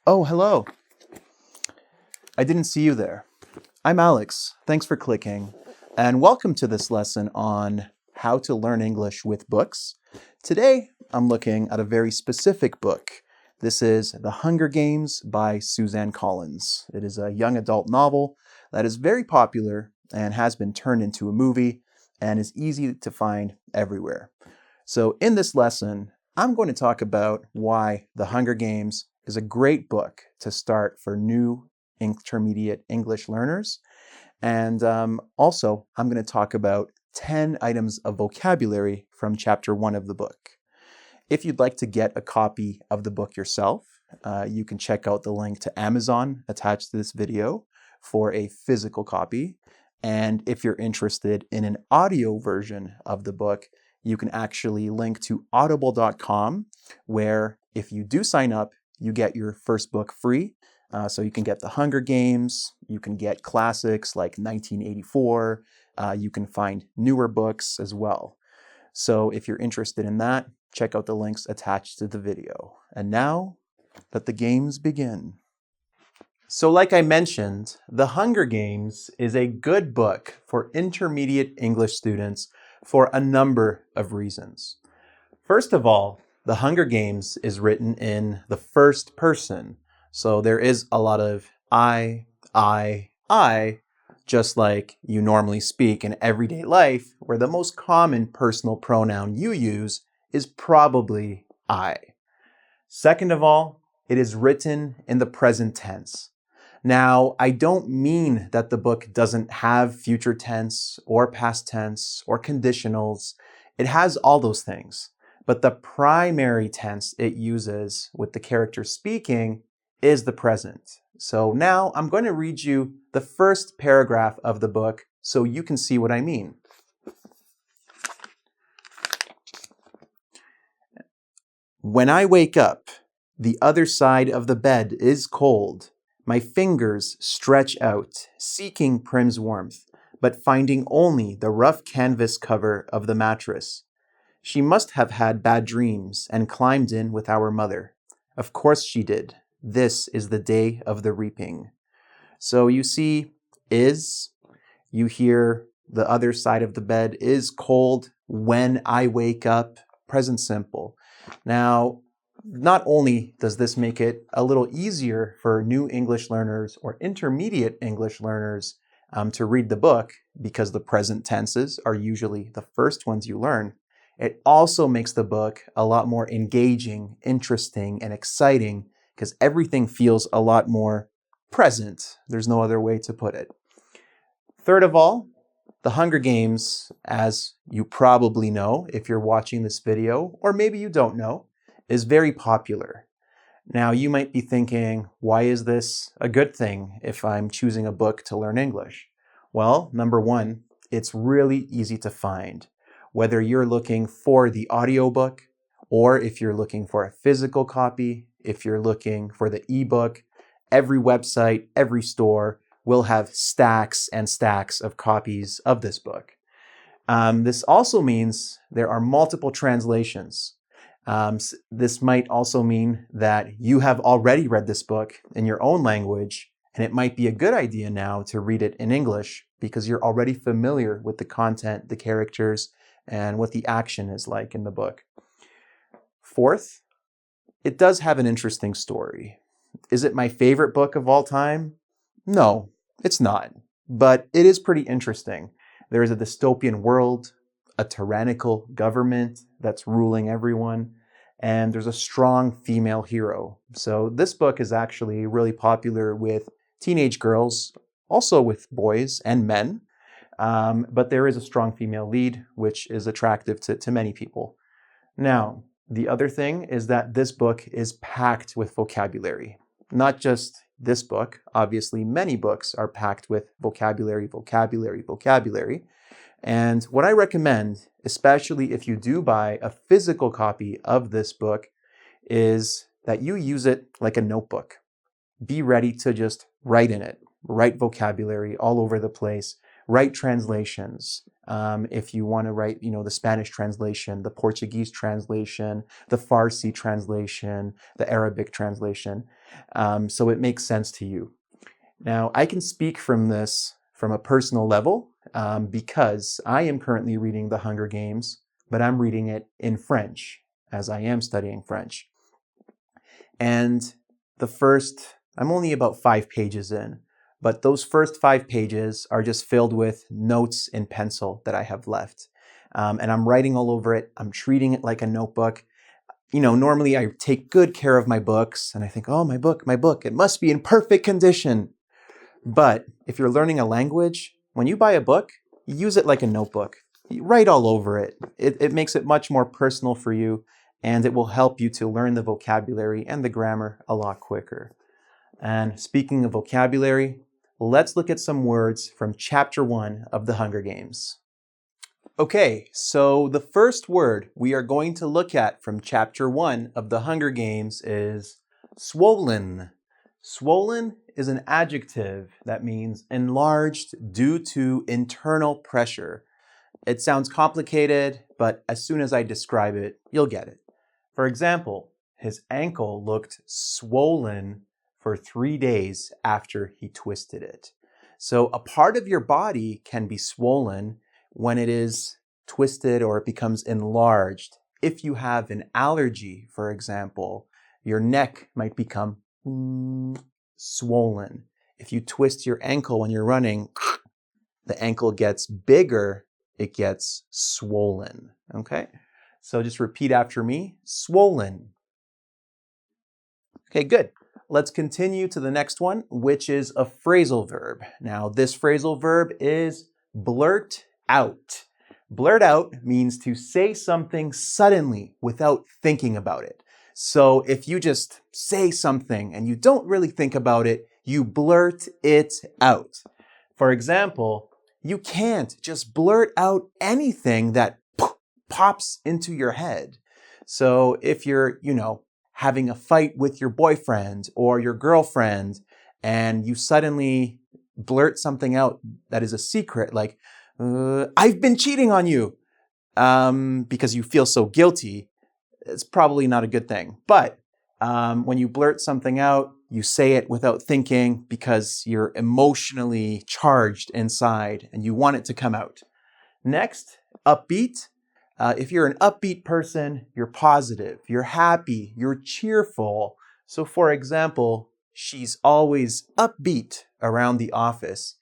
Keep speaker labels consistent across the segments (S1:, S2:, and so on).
S1: Oh, hello. I didn't see you there. I'm Alex. Thanks for clicking. And welcome to this lesson on how to learn English with books. Today, I'm looking at a very specific book. This is The Hunger Games by Suzanne Collins. It is a young adult novel that is very popular and has been turned into a movie and is easy to find everywhere. So in this lesson, I'm going to talk about why The Hunger Games is a great book to start for new intermediate English learners. And also, I'm going to talk about 10 items of vocabulary from chapter 1 of the book. If you'd like to get a copy of the book yourself, you can check out the link to Amazon attached to this video for a physical copy. And if you're interested in an audio version of the book, you can actually link to audible.com, where if you do sign up, you get your first book free. So you can get The Hunger Games, you can get classics like 1984, you can find newer books as well. So if you're interested in that, check out the links attached to the video. And now, let the games begin. So like I mentioned, The Hunger Games is a good book for intermediate English students for a number of reasons. First of all, The Hunger Games is written in the first person. So there is a lot of I, just like you normally speak in everyday life, where the most common personal pronoun you use is probably I. Second of all, it is written in the present tense. Now, I don't mean that the book doesn't have future tense or past tense or conditionals. It has all those things. But the primary tense it uses with the character speaking is the present. So now I'm going to read you the first paragraph of the book so you can see what I mean. When I wake up, the other side of the bed is cold. My fingers stretch out, seeking Prim's warmth, but finding only the rough canvas cover of the mattress. She must have had bad dreams and climbed in with our mother. Of course she did. This is the day of the reaping. So you see, is, you hear the other side of the bed is cold when I wake up, present simple. Now, not only does this make it a little easier for new English learners or intermediate English learners to read the book, because the present tenses are usually the first ones you learn, it also makes the book a lot more engaging, interesting, and exciting, because everything feels a lot more present. There's no other way to put it. Third of all, The Hunger Games, as you probably know if you're watching this video, or maybe you don't know, is very popular. Now, you might be thinking, why is this a good thing if I'm choosing a book to learn English? Well, number one, it's really easy to find. Whether you're looking for the audiobook, or if you're looking for a physical copy, if you're looking for the ebook, every website, every store will have stacks and stacks of copies of this book. This also means there are multiple translations. This might also mean that you have already read this book in your own language, and it might be a good idea now to read it in English because you're already familiar with the content, the characters, and what the action is like in the book. Fourth, it does have an interesting story. Is it my favorite book of all time? No, it's not, but it is pretty interesting. There is a dystopian world, a tyrannical government that's ruling everyone, and there's a strong female hero. So this book is actually really popular with teenage girls, also with boys and men, but there is a strong female lead, which is attractive to many people. Now, the other thing is that this book is packed with vocabulary. Not just this book, obviously many books are packed with vocabulary, vocabulary, vocabulary. And what I recommend, especially if you do buy a physical copy of this book, is that you use it like a notebook. Be ready to just write in it, write vocabulary all over the place, write translations. If you want to write, the Spanish translation, the Portuguese translation, the Farsi translation, the Arabic translation. So it makes sense to you. Now, I can speak from this from a personal level because I am currently reading The Hunger Games, but I'm reading it in French as I am studying French. And I'm only about 5 pages in, but those first 5 pages are just filled with notes in pencil that I have left. And I'm writing all over it. I'm treating it like a notebook. Normally I take good care of my books and I think, oh, my book, it must be in perfect condition. But if you're learning a language, when you buy a book, you use it like a notebook. You write all over it. It makes it much more personal for you, and it will help you to learn the vocabulary and the grammar a lot quicker. And speaking of vocabulary, let's look at some words from Chapter 1 of The Hunger Games. Okay, so the first word we are going to look at from Chapter 1 of The Hunger Games is swollen. Swollen is an adjective that means enlarged due to internal pressure. It sounds complicated, but as soon as I describe it, you'll get it. For example, his ankle looked swollen for 3 days after he twisted it. So a part of your body can be swollen when it is twisted or it becomes enlarged. If you have an allergy, for example, your neck might become swollen. If you twist your ankle when you're running, the ankle gets bigger, it gets swollen. Okay? So just repeat after me, swollen. Okay, good. Let's continue to the next one, which is a phrasal verb. Now, this phrasal verb is blurt out. Blurt out means to say something suddenly without thinking about it. So if you just say something and you don't really think about it, you blurt it out. For example, you can't just blurt out anything that pops into your head. So if you're, having a fight with your boyfriend or your girlfriend and you suddenly blurt something out that is a secret, like, I've been cheating on you, because you feel so guilty, it's probably not a good thing. But when you blurt something out, you say it without thinking because you're emotionally charged inside and you want it to come out. Next, upbeat. If you're an upbeat person, you're positive, you're happy, you're cheerful. So for example, she's always upbeat around the office.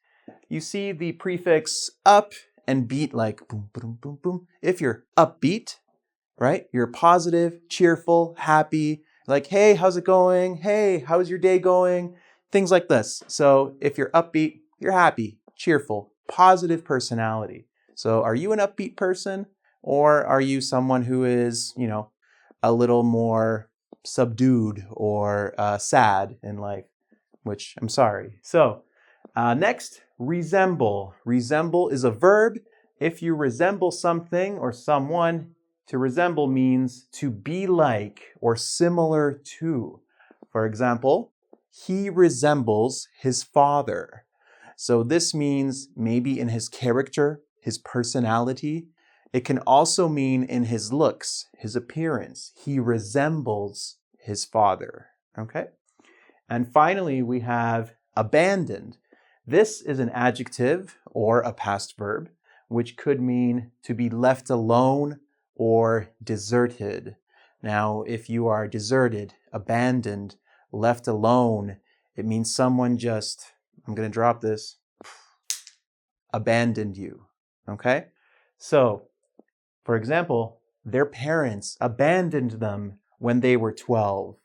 S1: You see the prefix up and beat like boom, boom, boom, boom. If you're upbeat, right? You're positive, cheerful, happy, like, hey, how's it going? Hey, how's your day going? Things like this. So if you're upbeat, you're happy, cheerful, positive personality. So are you an upbeat person? Or are you someone who is, a little more subdued or sad in life? Which I'm sorry. So next, resemble. Resemble is a verb. If you resemble something or someone, to resemble means to be like or similar to. For example, he resembles his father. So this means maybe in his character, his personality. It can also mean in his looks, his appearance. He resembles his father. Okay? And finally, we have abandoned. This is an adjective or a past verb, which could mean to be left alone or deserted. Now, if you are deserted, abandoned, left alone, it means someone just, I'm going to drop this, abandoned you. Okay? So, for example, their parents abandoned them when they were 12.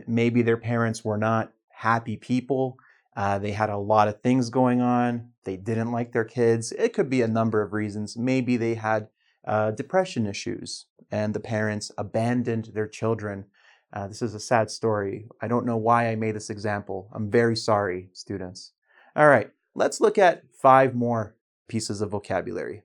S1: Maybe their parents were not happy people. They had a lot of things going on. They didn't like their kids. It could be a number of reasons. Maybe they had depression issues and the parents abandoned their children. This is a sad story. I don't know why I made this example. I'm very sorry, students. All right, let's look at 5 more pieces of vocabulary.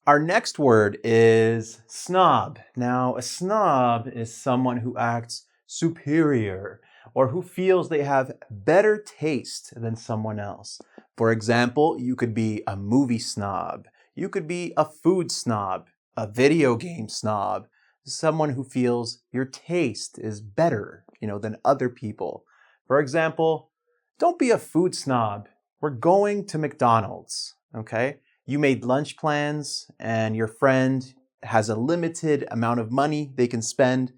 S1: Our next word is snob. Now, a snob is someone who acts superior, or who feels they have better taste than someone else. For example, you could be a movie snob, you could be a food snob, a video game snob, someone who feels your taste is better, than other people. For example, don't be a food snob. We're going to McDonald's, okay? You made lunch plans and your friend has a limited amount of money they can spend,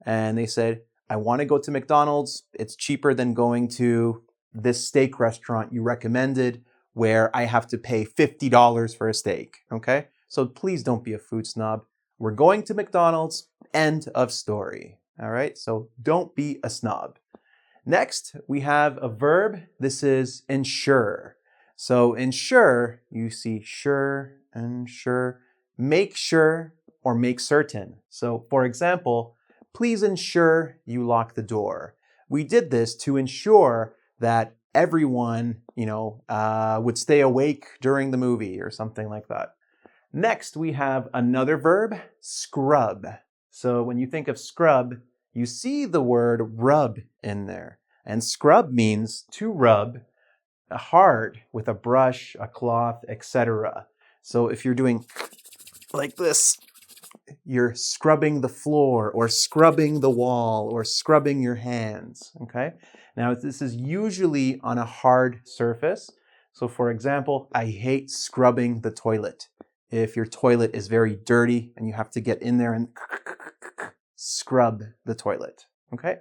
S1: and they said, I want to go to McDonald's. It's cheaper than going to this steak restaurant you recommended where I have to pay $50 for a steak, okay? So please don't be a food snob. We're going to McDonald's, end of story, all right? So don't be a snob. Next, we have a verb. This is ensure. So ensure, you see sure, ensure, make sure or make certain. So for example, please ensure you lock the door. We did this to ensure that everyone, would stay awake during the movie or something like that. Next, we have another verb, scrub. So when you think of scrub, you see the word rub in there. And scrub means to rub hard with a brush, a cloth, etc. So if you're doing like this, you're scrubbing the floor or scrubbing the wall or scrubbing your hands, okay? Now, this is usually on a hard surface. So for example, I hate scrubbing the toilet. If your toilet is very dirty and you have to get in there and scrub the toilet, okay?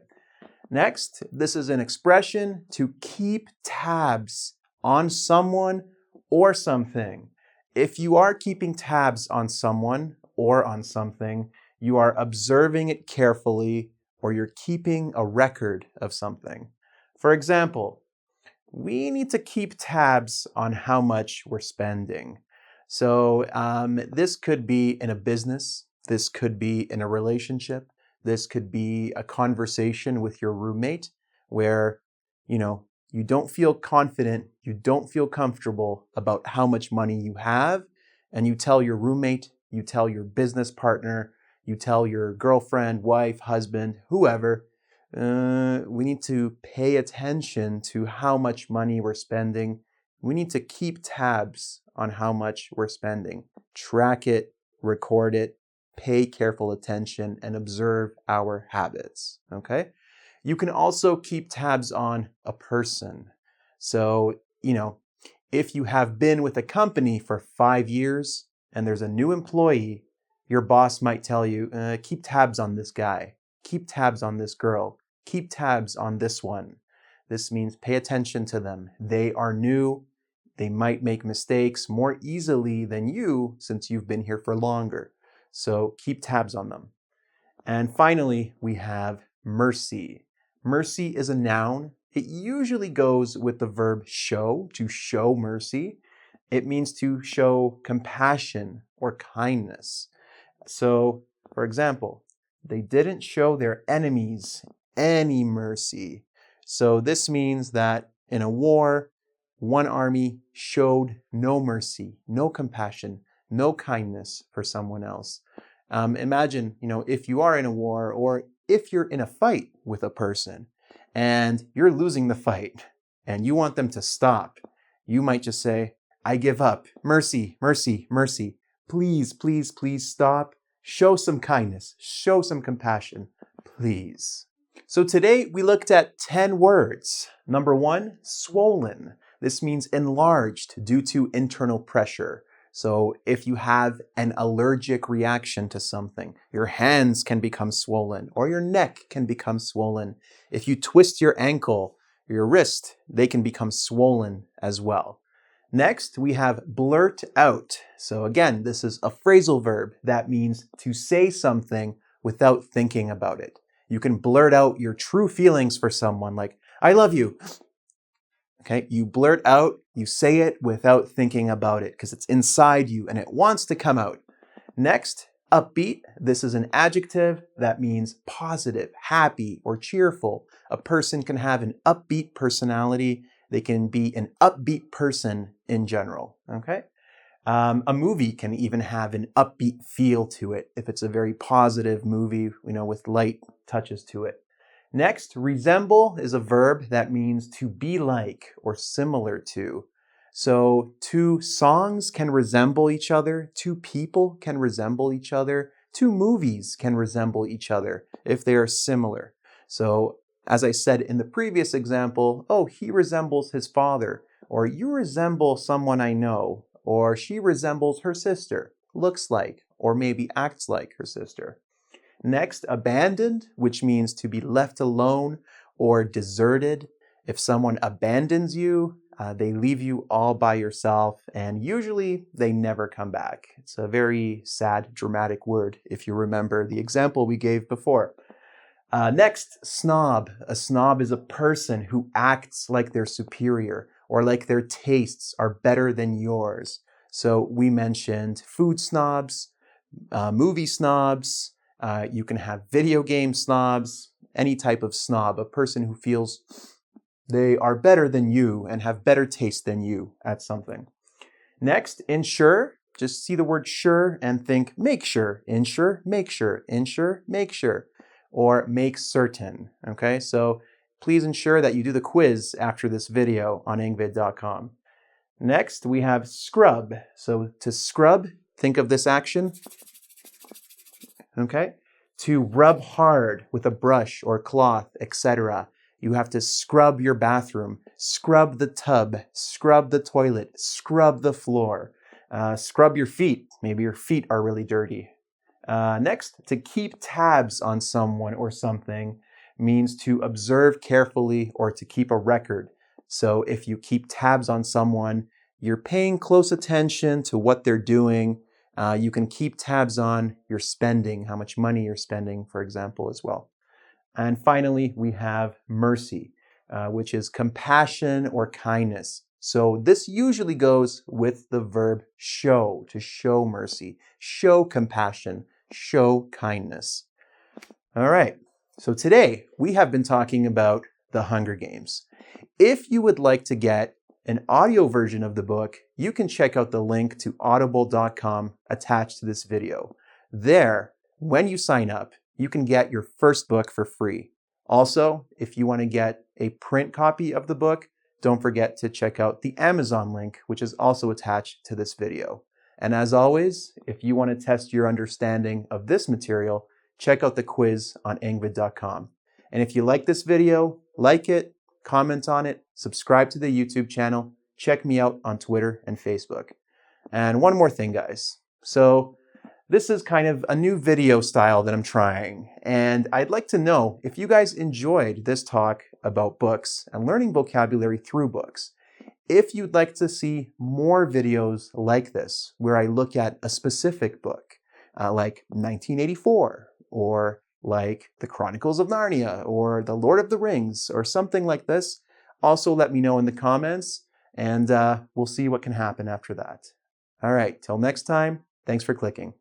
S1: Next, this is an expression to keep tabs on someone or something. If you are keeping tabs on someone or on something, you are observing it carefully or you're keeping a record of something. For example, we need to keep tabs on how much we're spending. So this could be in a business, this could be in a relationship, this could be a conversation with your roommate where, you don't feel confident, you don't feel comfortable about how much money you have, and you tell your roommate, you tell your business partner, you tell your girlfriend, wife, husband, whoever, we need to pay attention to how much money we're spending. We need to keep tabs on how much we're spending. Track it, record it, pay careful attention, and observe our habits, okay? You can also keep tabs on a person. So, if you have been with a company for 5 years and there's a new employee, your boss might tell you, keep tabs on this guy, keep tabs on this girl, keep tabs on this one. This means pay attention to them. They are new. They might make mistakes more easily than you since you've been here for longer. So keep tabs on them. And finally, we have mercy. Mercy is a noun. It usually goes with the verb show, to show mercy. It means to show compassion or kindness. So, for example, they didn't show their enemies any mercy. So this means that in a war, one army showed no mercy, no compassion, no kindness for someone else. Imagine, if you are in a war or if you're in a fight with a person and you're losing the fight and you want them to stop, you might just say, I give up. Mercy, mercy, mercy. Please, please, please stop. Show some kindness. Show some compassion, please. So today we looked at 10 words. Number 1, swollen. This means enlarged due to internal pressure. So if you have an allergic reaction to something, your hands can become swollen or your neck can become swollen. If you twist your ankle, your wrist, they can become swollen as well. Next, we have blurt out. So again, this is a phrasal verb that means to say something without thinking about it. You can blurt out your true feelings for someone like, I love you. Okay, you blurt out, you say it without thinking about it because it's inside you and it wants to come out. Next, upbeat. This is an adjective that means positive, happy, or cheerful. A person can have an upbeat personality. They can be an upbeat person in general, okay? A movie can even have an upbeat feel to it if it's a very positive movie, with light touches to it. Next, resemble is a verb that means to be like or similar to. So two songs can resemble each other, two people can resemble each other, two movies can resemble each other if they are similar. So as I said in the previous example, oh, he resembles his father, or you resemble someone I know, or she resembles her sister, looks like, or maybe acts like her sister. Next, abandoned, which means to be left alone or deserted. If someone abandons you, they leave you all by yourself, and usually they never come back. It's a very sad, dramatic word, if you remember the example we gave before. Next, snob. A snob is a person who acts like they're superior or like their tastes are better than yours. So we mentioned food snobs, movie snobs, you can have video game snobs, any type of snob, a person who feels they are better than you and have better taste than you at something. Next, ensure. Just see the word sure and think make sure, ensure, make sure, ensure, make sure, or make certain. Okay, so please ensure that you do the quiz after this video on engvid.com. Next, we have scrub. So to scrub, think of this action. Okay, to rub hard with a brush or cloth, etc. You have to scrub your bathroom, scrub the tub, scrub the toilet, scrub the floor, scrub your feet. Maybe your feet are really dirty. Next, to keep tabs on someone or something means to observe carefully or to keep a record. So if you keep tabs on someone, you're paying close attention to what they're doing. You can keep tabs on your spending, how much money you're spending, for example, as well. And finally, we have mercy, which is compassion or kindness. So this usually goes with the verb show, to show mercy, show compassion, show kindness. All right, so today we have been talking about The Hunger Games. If you would like to get an audio version of the book, you can check out the link to audible.com attached to this video. There, when you sign up, you can get your first book for free. Also, if you want to get a print copy of the book, don't forget to check out the Amazon link, which is also attached to this video. And as always, if you want to test your understanding of this material, check out the quiz on engvid.com. And if you like this video, like it, comment on it, subscribe to the YouTube channel, check me out on Twitter and Facebook. And one more thing, guys. So this is kind of a new video style that I'm trying, and I'd like to know if you guys enjoyed this talk about books and learning vocabulary through books. If you'd like to see more videos like this, where I look at a specific book, like 1984, or like The Chronicles of Narnia, or The Lord of the Rings, or something like this, also let me know in the comments, and we'll see what can happen after that. All right, till next time, thanks for clicking.